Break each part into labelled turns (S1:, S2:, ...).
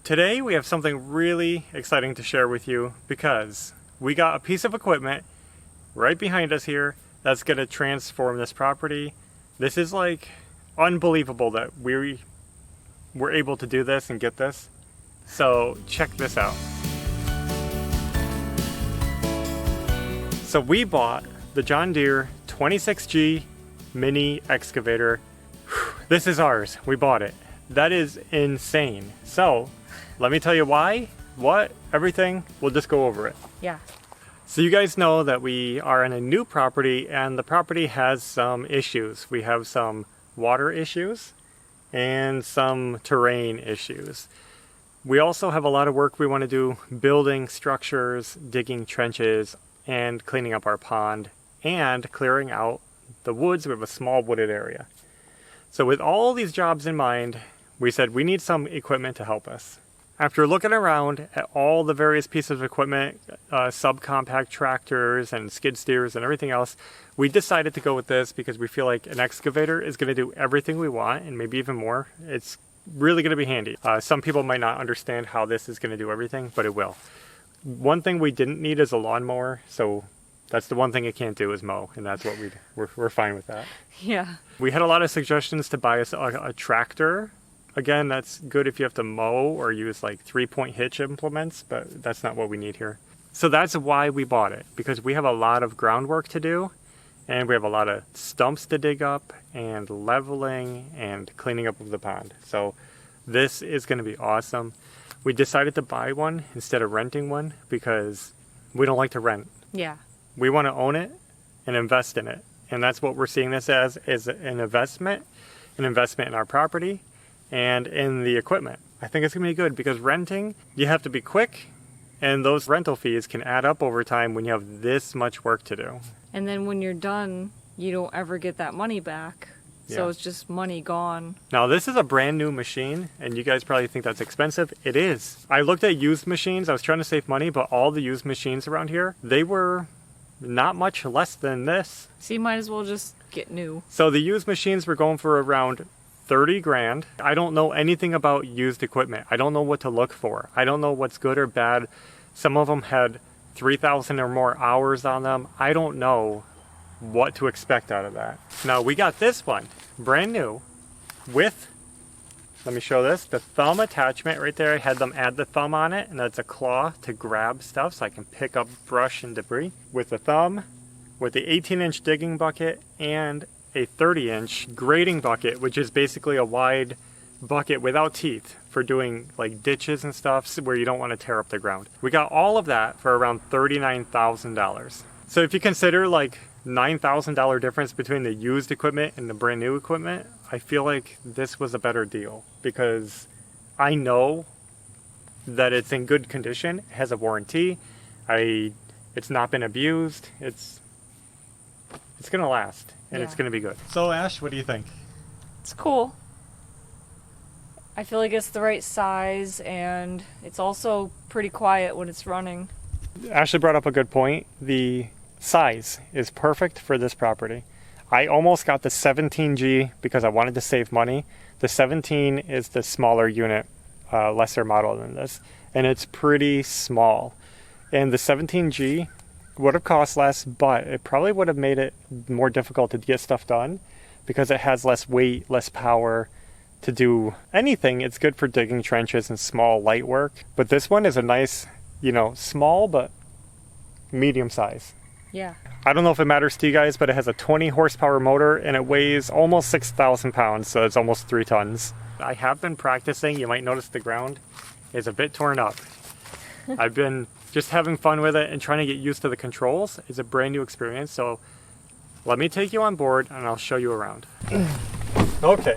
S1: Today we have something really exciting to share with you because we got a piece of equipment right behind us here that's going to transform this property. This is like unbelievable that we were able to do this and get this. So check this out. So we bought the John Deere 26G mini-excavator. This is ours. We bought it. That is insane. So let me tell you why, what, everything. We'll just go over it.
S2: Yeah.
S1: So you guys know that we are in a new property and the property has some issues. We have some water issues and some terrain issues. We also have a lot of work we want to do building structures, digging trenches, and cleaning up our pond and clearing out the woods. We have a small wooded area. So with all these jobs in mind, we said we need some equipment to help us. After looking around at all the various pieces of equipment, subcompact tractors and skid steers and everything else, we decided to go with this because we feel like an excavator is going to do everything we want and maybe even more. It's really going to be handy. Some people might not understand how this is going to do everything, but it will. One thing we didn't need is a lawnmower, so that's the one thing it can't do is mow, and that's what we're fine with that.
S2: Yeah.
S1: We had a lot of suggestions to buy us a tractor. Again, that's good if you have to mow or use like 3-point hitch implements, but that's not what we need here. So that's why we bought it, because we have a lot of groundwork to do and we have a lot of stumps to dig up and leveling and cleaning up of the pond. So this is going to be awesome. We decided to buy one instead of renting one because we don't like to rent.
S2: Yeah.
S1: We want to own it and invest in it. And that's what we're seeing this as, is an investment in our property and in the equipment. I think it's going to be good because renting, you have to be quick, and those rental fees can add up over time when you have this much work to do.
S2: And then when you're done, you don't ever get that money back. So
S1: Yeah.
S2: it's just money gone.
S1: Now this is a brand new machine, and you guys probably think that's expensive. It is. I looked at used machines. I was trying to save money, but all the used machines around here, they were not much less than this.
S2: So you might as well just get new.
S1: So the used machines were going for around 30 grand. I don't know anything about used equipment. I don't know what to look for. I don't know what's good or bad. Some of them had 3,000 or more hours on them. I don't know what to expect out of that. Now we got this one, brand new, with, let me show this, the thumb attachment right there. I had them add the thumb on it, and that's a claw to grab stuff so I can pick up brush and debris. With the thumb, with the 18-inch digging bucket, and a 30-inch grading bucket, which is basically a wide bucket without teeth for doing like ditches and stuff where you don't want to tear up the ground. We got all of that for around $39,000. So if you consider like $9,000 difference between the used equipment and the brand new equipment, I feel like this was a better deal because I know that it's in good condition. It has a warranty. It's not been abused. It's gonna last and it's gonna be good. So Ash, what do you think?
S2: It's cool. I feel like it's the right size, and it's also pretty quiet when it's running.
S1: Ashley brought up a good point. The size is perfect for this property. I almost got the 17G because I wanted to save money. The 17 is the smaller unit, lesser model than this, and it's pretty small. And the 17G would have cost less, but it probably would have made it more difficult to get stuff done because it has less weight, less power to do anything. It's good for digging trenches and small light work. But this one is a nice, small but medium size.
S2: Yeah.
S1: I don't know if it matters to you guys, but it has a 20 horsepower motor and it weighs almost 6,000 pounds, so it's almost 3 tons. I have been practicing. You might notice the ground is a bit torn up. I've been just having fun with it and trying to get used to the controls. It's a brand new experience, so let me take you on board and I'll show you around. Okay,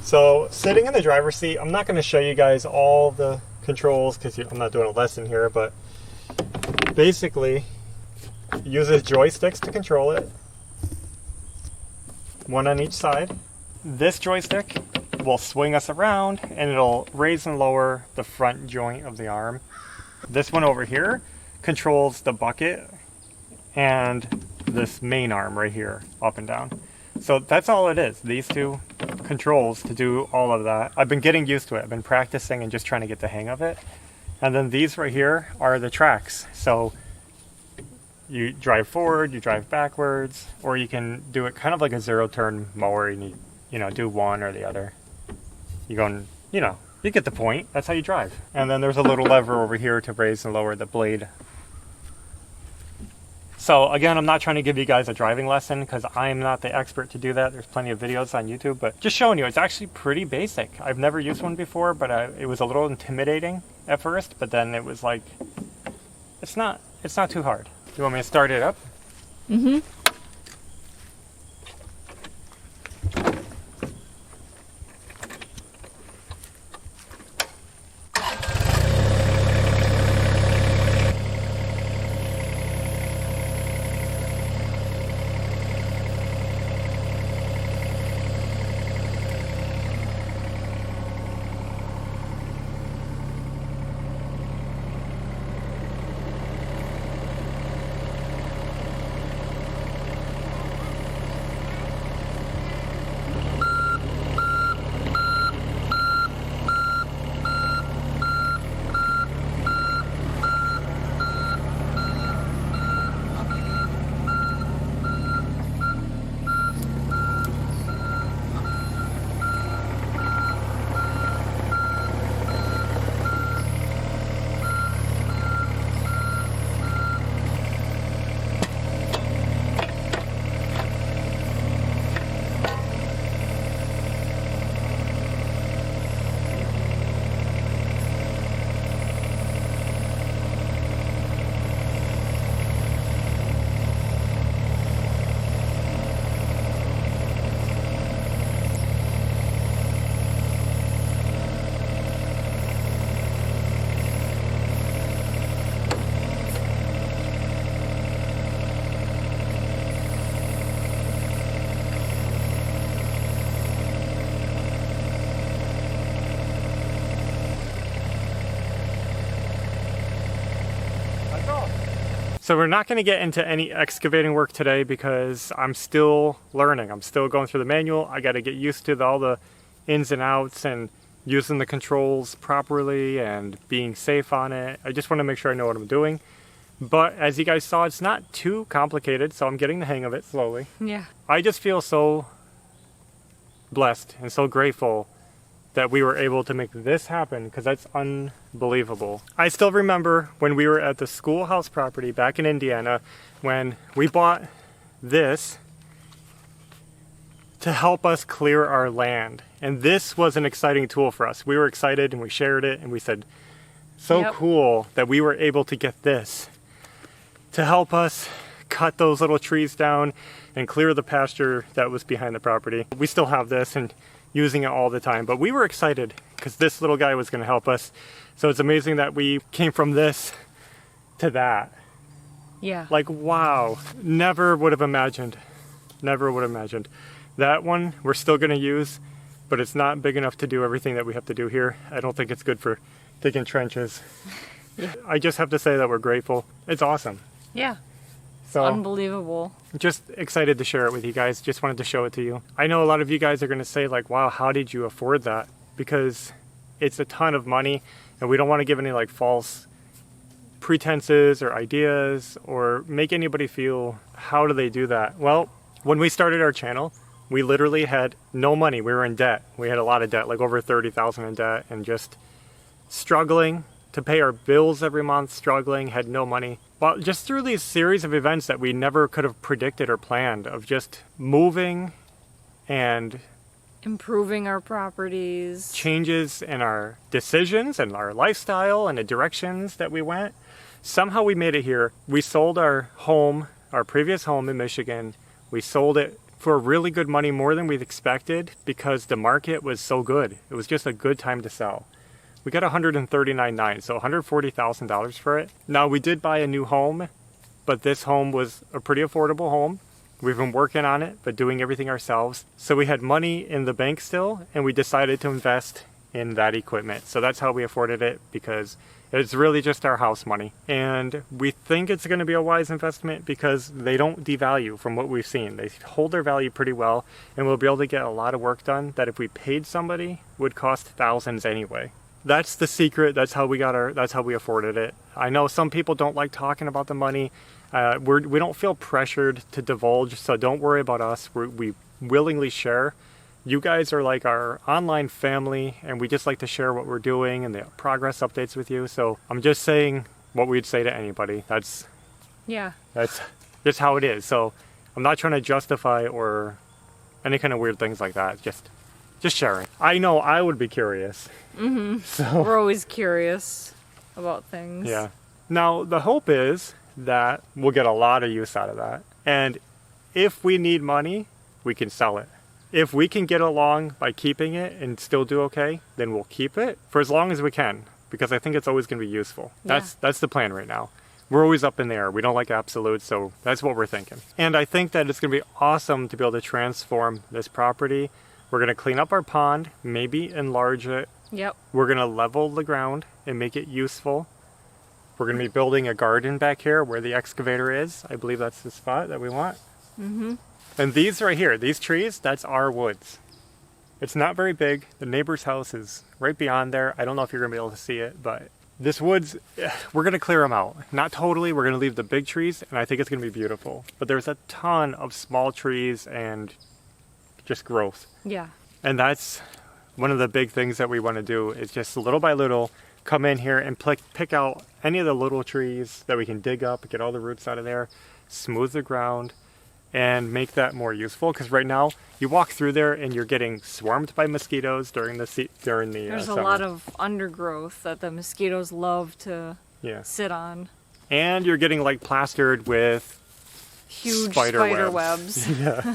S1: so sitting in the driver's seat, I'm not going to show you guys all the controls because I'm not doing a lesson here, but basically uses joysticks to control it, one on each side. This joystick will swing us around and it'll raise and lower the front joint of the arm. This one over here controls the bucket and this main arm right here, up and down. So that's all it is. These two controls to do all of that. I've been getting used to it. I've been practicing and just trying to get the hang of it. And then these right here are the tracks. So you drive forward, you drive backwards, or you can do it kind of like a zero turn mower and you know, do one or the other. You go and, you know, you get the point. That's how you drive. And then there's a little lever over here to raise and lower the blade. So again, I'm not trying to give you guys a driving lesson because I'm not the expert to do that. There's plenty of videos on YouTube, but just showing you, it's actually pretty basic. I've never used one before, but it was a little intimidating at first, but then it was like, it's not too hard. You want me to start it up?
S2: Mm-hmm.
S1: So we're not going to get into any excavating work today because I'm still learning. I'm still going through the manual. I got to get used to all the ins and outs and using the controls properly and being safe on it. I just want to make sure I know what I'm doing. But as you guys saw, it's not too complicated, so I'm getting the hang of it slowly.
S2: Yeah.
S1: I just feel so blessed and so grateful that we were able to make this happen because that's unbelievable. I still remember when we were at the schoolhouse property back in Indiana when we bought this to help us clear our land. And this was an exciting tool for us. We were excited and we shared it and we said, so cool that we were able to get this to help us cut those little trees down and clear the pasture that was behind the property. We still have this and using it all the time, but we were excited because this little guy was going to help us. So it's amazing that we came from this to that.
S2: Yeah.
S1: Like, wow, never would have imagined. Never would have imagined. That one we're still going to use, but it's not big enough to do everything that we have to do here. I don't think it's good for digging trenches.
S2: Yeah.
S1: I just have to say that we're grateful. It's awesome.
S2: Yeah.
S1: So
S2: Unbelievable.
S1: just excited to share it with you guys. Just wanted to show it to you. I know a lot of you guys are going to say like, wow, how did you afford that? Because it's a ton of money and we don't want to give any like false pretenses or ideas or make anybody feel, how do they do that? Well, when we started our channel, we literally had no money. We were in debt. We had a lot of debt, like over 30,000 in debt, and just struggling to pay our bills every month, struggling, had no money. Well, just through these series of events that we never could have predicted or planned, of just moving and
S2: improving our properties,
S1: changes in our decisions and our lifestyle and the directions that we went, somehow we made it here. We sold our home, our previous home in Michigan. We sold it for really good money, more than we'd expected, because the market was so good. It was just a good time to sell. We got $139,900, so $140,000 for it. Now, we did buy a new home, but this home was a pretty affordable home. We've been working on it, but doing everything ourselves. So we had money in the bank still, and we decided to invest in that equipment. So that's how we afforded it, because it's really just our house money. And we think it's going to be a wise investment because they don't devalue from what we've seen. They hold their value pretty well, and we'll be able to get a lot of work done that if we paid somebody would cost thousands anyway. That's the secret. That's how we afforded it. I know some people don't like talking about the money. We don't feel pressured to divulge, so don't worry about us. We willingly share. You guys are like our online family, and we just like to share what we're doing and the progress updates with you. So I'm just saying what we'd say to anybody. That's just how it is. So I'm not trying to justify or any kind of weird things like that. Just sharing. I know I would be curious.
S2: Mm-hmm.
S1: So
S2: we're always curious about things.
S1: Yeah. Now the hope is that we'll get a lot of use out of that. And if we need money, we can sell it. If we can get along by keeping it and still do okay, then we'll keep it for as long as we can, because I think it's always going to be useful.
S2: Yeah.
S1: That's the plan right now. We're always up in the air. We don't like absolutes, so that's what we're thinking. And I think that it's going to be awesome to be able to transform this property. We're going to clean up our pond, maybe enlarge it.
S2: Yep.
S1: We're going to level the ground and make it useful. We're going to be building a garden back here where the excavator is. I believe that's the spot that we want.
S2: Mm-hmm.
S1: And these right here, these trees, that's our woods. It's not very big. The neighbor's house is right beyond there. I don't know if you're going to be able to see it, but this woods, we're going to clear them out. Not totally. We're going to leave the big trees, and I think it's going to be beautiful. But there's a ton of small trees and just growth.
S2: Yeah.
S1: And that's one of the big things that we want to do, is just little by little come in here and pick out any of the little trees that we can dig up, get all the roots out of there, smooth the ground, and make that more useful. Because right now you walk through there and you're getting swarmed by mosquitoes during the
S2: There's
S1: summer.
S2: a lot of undergrowth that the mosquitoes love to sit on.
S1: And you're getting like plastered with
S2: Huge
S1: spider
S2: webs.
S1: Yeah.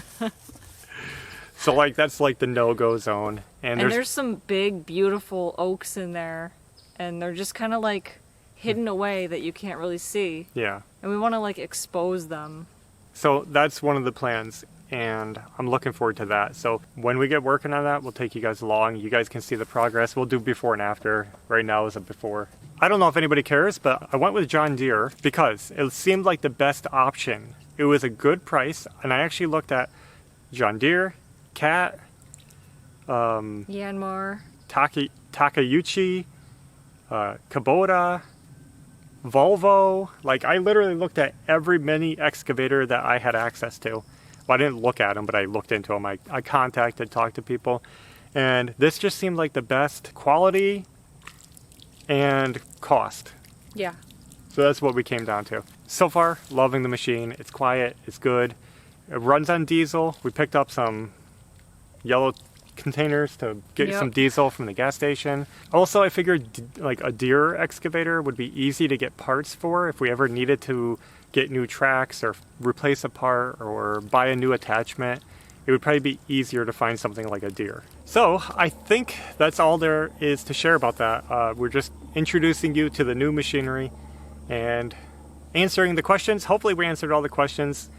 S1: So like that's like the no-go zone. And
S2: there's some big beautiful oaks in there, and they're just kind of like hidden away that you can't really see.
S1: Yeah.
S2: And we want to like expose them.
S1: So that's one of the plans, and I'm looking forward to that. So when we get working on that, we'll take you guys along. You guys can see the progress. We'll do before and after. Right now is a before. I don't know if anybody cares, but I went with John Deere because it seemed like the best option. It was a good price, and I actually looked at John Deere, Cat,
S2: Yanmar,
S1: Takeuchi, Kubota, Volvo. Like I literally looked at every mini excavator that I had access to. Well, I didn't look at them, but I looked into them. I contacted, talked to people, and this just seemed like the best quality and cost.
S2: Yeah.
S1: So that's what we came down to. So far, loving the machine. It's quiet, it's good. It runs on diesel. We picked up some yellow containers to get some diesel from the gas station. Also, I figured like a Deere excavator would be easy to get parts for if we ever needed to get new tracks or replace a part or buy a new attachment. It would probably be easier to find something like a Deere. So I think that's all there is to share about that. We're just introducing you to the new machinery and answering the questions. Hopefully we answered all the questions.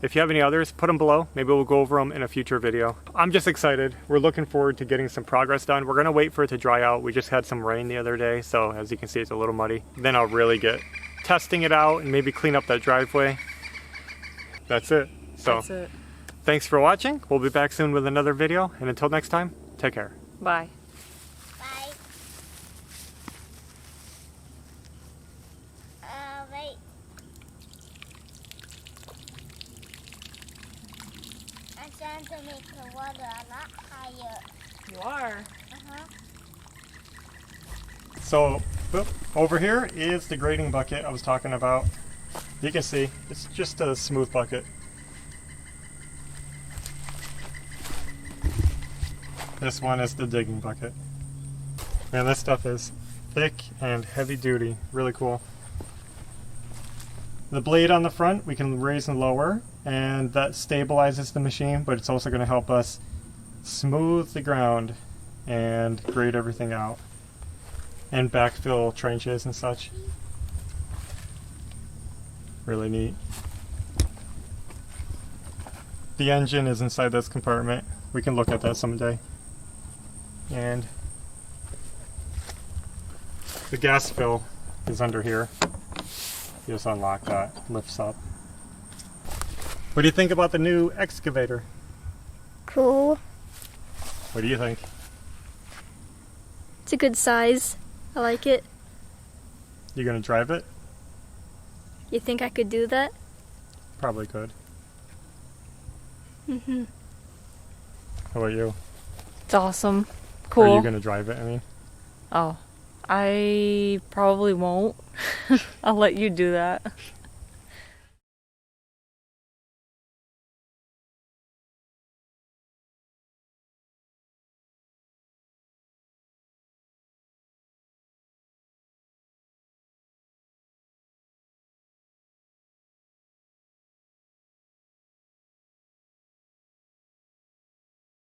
S1: If you have any others, put them below. Maybe we'll go over them in a future video. I'm just excited. We're looking forward to getting some progress done. We're gonna wait for it to dry out. We just had some rain the other day, so as you can see, it's a little muddy. Then I'll really get testing it out and maybe clean up that driveway. That's it. So
S2: that's it.
S1: Thanks for watching. We'll be back soon with another video, and until next time, take care.
S2: Bye.
S3: Bye. Wait. I'm trying to make the water a lot higher.
S2: You are.
S1: So, over here is the grading bucket I was talking about. You can see, it's just a smooth bucket. This one is the digging bucket. Man, this stuff is thick and heavy duty. Really cool. The blade on the front we can raise and lower, and that stabilizes the machine, but it's also going to help us smooth the ground and grade everything out and backfill trenches and such. Really neat. The engine is inside this compartment. We can look at that someday. And The gas fill is under here. You just unlock that, lifts up. What do you think about the new excavator?
S4: Cool.
S1: What do you think?
S4: It's a good size. I like it.
S1: You gonna drive it?
S4: You think I could do that?
S1: Probably could.
S4: Mm-hmm.
S1: How about you?
S2: It's awesome.
S1: Are
S2: Cool.
S1: you gonna drive it, I mean?
S2: Oh, I probably won't. I'll let you do that.